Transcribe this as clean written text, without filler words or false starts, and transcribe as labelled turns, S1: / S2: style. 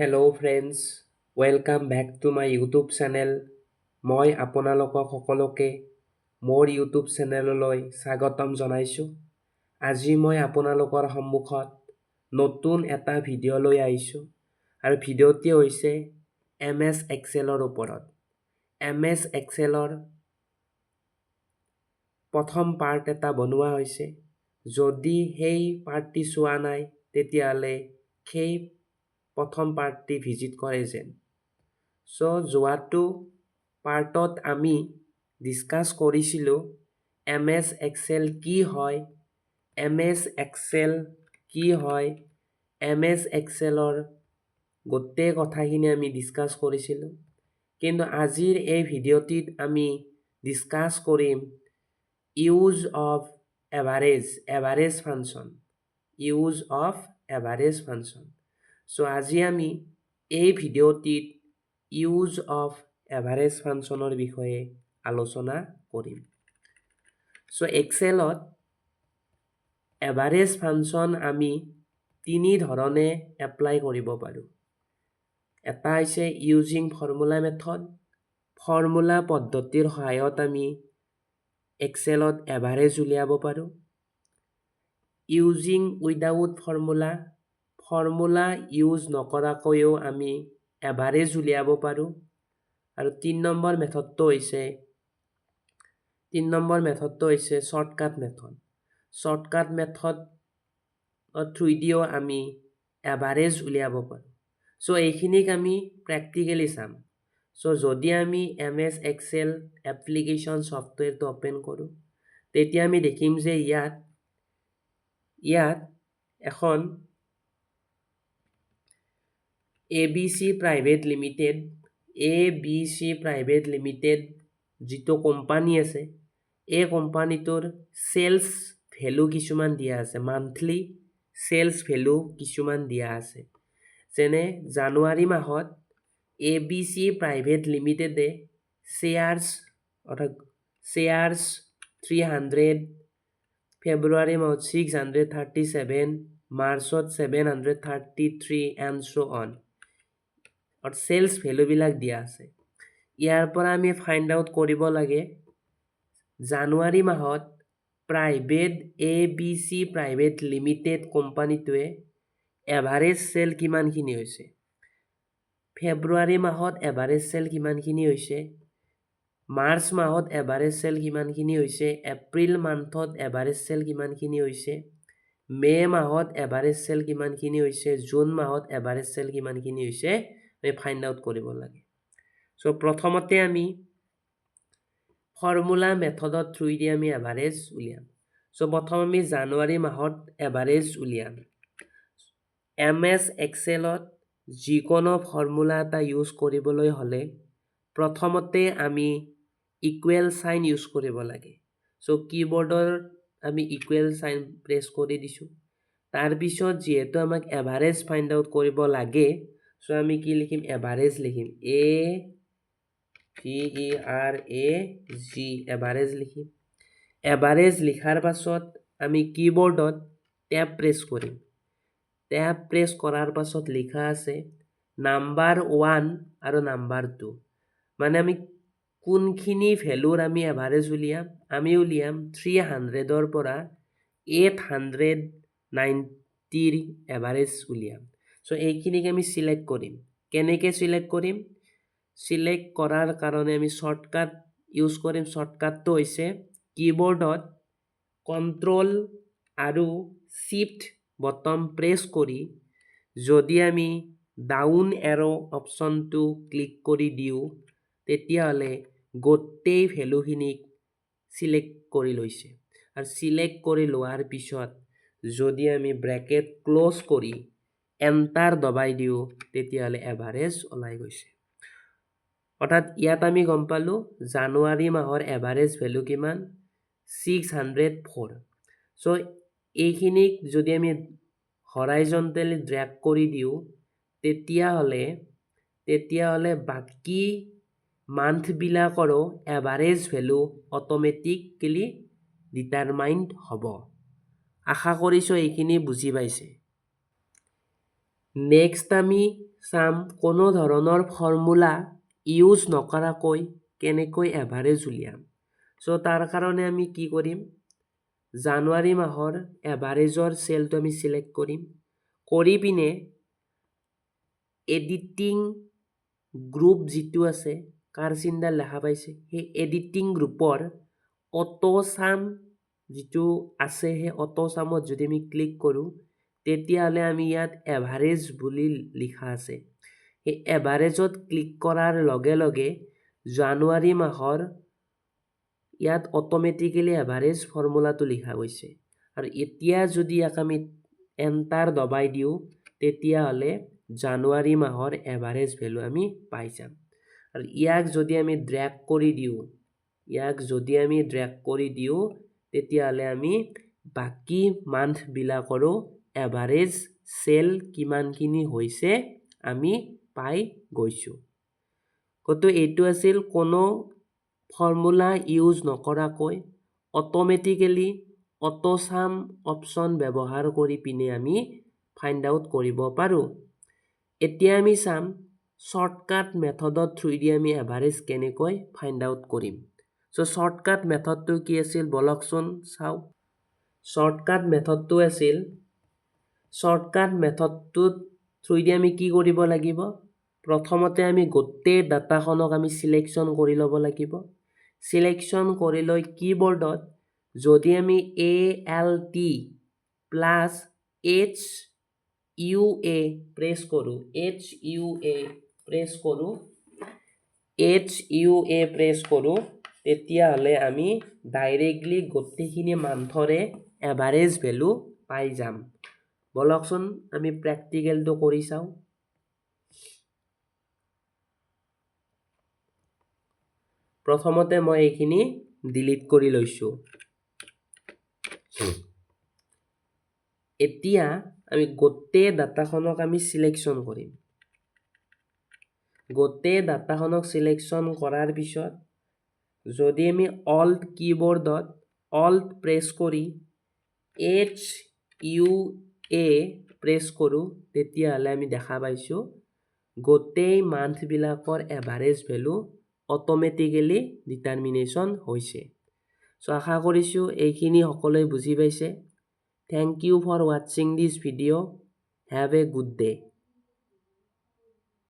S1: Hello friends, welcome back to my YouTube channel. মই আপোনালোকক সকলোকে মোৰ YouTube চেনেললৈ স্বাগতম জনাইছোঁ। আজি মই আপোনালোকৰ সন্মুখত নতুন এটা ভিডিঅ' লৈ আহিছোঁ আৰু ভিডিঅ'টি হৈছে MS Excelৰ ওপৰত। MS Excelৰ প্ৰথম পাৰ্ট এটা বনোৱা হৈছে। যদি সেই পাৰ্টটি চোৱা নাই তেতিয়াহ'লে সেই প্ৰথম পাৰ্টটি ভিজিট কৰে যেন। যোৱাটো পাৰ্টত আমি ডিছকাছ কৰিছিলোঁ MS Excel কি হয়, MS Excel কি হয়, MS Excelৰ গোটেই কথাখিনি আমি ডিছকাছ কৰিছিলোঁ। কিন্তু আজিৰ এই ভিডিঅ'টিত আমি ডিছকাছ কৰিম use of average function. Use of average function. আজি আমি এই ভিডিঅ'টিত ইউজ অফ এভাৰেজ ফাংচনৰ বিষয়ে আলোচনা কৰিম। এক্সেলত এভাৰেজ ফাংচন আমি তিনি ধৰণে এপ্লাই কৰিব পাৰোঁ। এটা হৈছে ইউজিং ফৰ্মুলা মেথড। ফৰ্মুলা পদ্ধতিৰ সহায়ত আমি এক্সেলত এভাৰেজ উলিয়াব পাৰোঁ। Using without formula. Formula use নকৰাকৈও আমি এভাৰেজ উলিয়াব পাৰোঁ। আৰু ৩ নম্বৰ মেথডটো হৈছে শ্বৰ্টকাট মেথড। শ্বৰ্টকাট মেথড থ্ৰুদিও আমি এভাৰেজ উলিয়াব পাৰোঁ। এইখিনিক আমি প্ৰেক্টিকেলি চাম। যদি আমি MS Excel এপ্লিকেশ্যন ছফ্টৱেৰটো অপেন কৰোঁ তেতিয়া আমি দেখিম যে ইয়াত এখন ABC প্ৰাইভেট লিমিটেড যিটো কোম্পানী আছে, এই কোম্পানীটোৰ চেলছ ভেলু কিছুমান দিয়া আছে। মান্থলি চেলছ ভেলু কিছুমান দিয়া আছে। যেনে জানুৱাৰী মাহত ABC প্ৰাইভেট লিমিটেডে শ্বেয়াৰ্ছ 300, ফেব্ৰুৱাৰী মাহত 637, মাৰ্চত 733 এণ্ড so on। চেলছ ভেলুবিলাক দিয়া আছে। ইয়াৰ পৰা আমি ফাইণ্ড আউট কৰিব লাগে জানুৱাৰী মাহত ABC প্ৰাইভেট লিমিটেড কোম্পানীটোৱে এভাৰেজ চেল কিমানখিনি হৈছে, ফেব্ৰুৱাৰী মাহত এভাৰেজ চেল কিমানখিনি হৈছে, মাৰ্চ মাহত এভাৰেজ চেল কিমানখিনি হৈছে, এপ্ৰিল মান্থত এভাৰেজ চেল কিমানখিনি হৈছে, মে' মাহত এভাৰেজ চেল কিমানখিনি হৈছে, জুন মাহত এভাৰেজ চেল কিমানখিনি হৈছে আমি ফাইণ্ড আউট কৰিব লাগে। প্ৰথমতে আমি ফৰ্মুলা মেথডৰ থ্ৰুদি আমি এভাৰেজ উলিয়াম। প্ৰথম আমি জানুৱাৰী মাহত এভাৰেজ উলিয়াম। MS Excelত যিকোনো ফৰ্মুলা এটা ইউজ কৰিবলৈ হ'লে প্ৰথমতে আমি ইকুৱেল চাইন ইউজ কৰিব লাগে। কীবৰ্ডৰ আমি ইকুৱেল চাইন প্ৰেছ কৰি দিছোঁ। তাৰপিছত যিহেতু আমাক এভাৰেজ ফাইণ্ড আউট কৰিব লাগে, আমি কি লিখিম, এভাৰেজ লিখিম, AVERAG এভাৰেজ লিখিম। এভাৰেজ লিখাৰ পাছত আমি কীবৰ্ডত টেব প্ৰেছ কৰিম। টেব প্ৰেছ কৰাৰ পাছত লিখা আছে নাম্বাৰ 1 আৰু নাম্বাৰ 2। মানে আমি কোনখিনি ভেলুৰ আমি এভাৰেজ উলিয়াম, আমি উলিয়াম 300ৰ পৰা 890ৰ এভাৰেজ উলিয়াম। এইখিনিক আমি চিলেক্ট কৰিম। কেনেকৈ চিলেক্ট কৰিম? চিলেক্ট কৰাৰ কাৰণে আমি শ্বৰ্টকাট ইউজ কৰিম। শ্বৰ্টকাটটো হৈছে কীবৰ্ডত কণ্ট্ৰল আৰু শিফ্ট বটন প্ৰেছ কৰি যদি আমি ডাউন এৰো অপশ্যনটো ক্লিক কৰি দিওঁ তেতিয়াহ'লে গোটেই ভেলুখিনিক চিলেক্ট কৰি লৈছে। আৰু চিলেক্ট কৰি লোৱাৰ পিছত যদি আমি ব্ৰেকেট ক্ল'জ কৰি এণ্টাৰ দবাই দিওঁ তেতিয়াহ'লে এভাৰেজ ওলাই গৈছে। অৰ্থাৎ ইয়াত আমি গম পালোঁ জানুৱাৰী মাহৰ এভাৰেজ ভেলু কিমান, 604। এইখিনিক যদি আমি হৰাইজণ্টেলি ড্ৰেগ কৰি দিওঁ তেতিয়াহ'লে বাকী মান্থবিলাকৰো এভাৰেজ ভেলু অট'মেটিকেলি ডিটাৰমাইণ্ড হ'ব। আশা কৰিছোঁ এইখিনি বুজি পাইছে। নেক্সট আমি চাম কোনো ধৰণৰ ফৰ্মুলা ইউজ নকৰাকৈ কেনেকৈ এভাৰেজ উলিয়াম। চ' তাৰ কাৰণে আমি কি কৰিম, জানুৱাৰী মাহৰ এভাৰেজৰ চেলটো আমি চিলেক্ট কৰিম, কৰি পিনে এডিটিং গ্ৰুপ যিটো আছে কাৰ চিনডাল দেখা পাইছে, সেই এডিটিং গ্ৰুপৰ অটো চাম যিটো আছে সেই অটো চামত যদি আমি ক্লিক কৰোঁ তেতিয়াহ'লে আমি ইয়াত এভাৰেজ বুলি লিখা আছে, সেই এভাৰেজত ক্লিক কৰাৰ লগে লগে জানুৱাৰী মাহৰ ইয়াত অট'মেটিকেলি এভাৰেজ ফৰ্মুলাটো লিখা গৈছে। আৰু এতিয়া যদি ইয়াক আমি এণ্টাৰ দবাই দিওঁ তেতিয়াহ'লে জানুৱাৰী মাহৰ এভাৰেজ ভেলু আমি পাই যাম। আৰু ইয়াক যদি আমি ড্ৰেগ কৰি দিওঁ তেতিয়াহ'লে আমি বাকী মান্থবিলাকৰো এভাৰেজ চেল কিমানখিনি হৈছে আমি পাই গৈছোঁ। গতিকে এইটো আছিল কোনো ফৰ্মুলা ইউজ নকৰাকৈ অট'মেটিকেলি অটো চাম অপশ্যন ব্যৱহাৰ কৰি পিনে আমি ফাইণ্ড আউট কৰিব পাৰোঁ। এতিয়া আমি চাম শ্বৰ্টকাট মেথডৰ থ্ৰুদি আমি এভাৰেজ কেনেকৈ ফাইণ্ড আউট কৰিম। চ' শ্বৰ্টকাট মেথডটো কি আছিল বলকচোন চাওঁ। শ্বৰ্টকাট মেথডটোত থ্ৰুদি আমি কি কৰিব লাগিব, প্ৰথমতে আমি গোটেই ডাটাখনক আমি চিলেকশ্যন কৰি ল'ব লাগিব। চিলেকশ্যন কৰি লৈ কীবৰ্ডত যদি আমি ALT+HUA প্ৰেছ কৰোঁ, তেতিয়াহ'লে আমি ডাইৰেক্টলি গোটেইখিনি মান্থৰে এভাৰেজ ভেলু পাই যাম। বলকচোন আমি প্ৰেক্টিকেলটো কৰি চাওঁ। প্ৰথমতে মই এইখিনি ডিলিট কৰি লৈছোঁ। এতিয়া আমি গোটেই ডাটাখনক আমি চিলেকশ্যন কৰিম। গোটেই ডাটাখনক চিলেকশ্যন কৰাৰ পিছত যদি আমি অল্ট কীবৰ্ডত অল্ট প্ৰেছ কৰি HUA প্ৰেছ কৰোঁ তেতিয়াহ'লে আমি দেখা পাইছোঁ গোটেই মান্থবিলাকৰ এভাৰেজ ভেলু অট'মেটিকেলি ডিটাৰমিনেশ্যন হৈছে। চ' আশা কৰিছোঁ এইখিনি সকলোৱে বুজি পাইছে। Thank you for watching this video. Have a good day.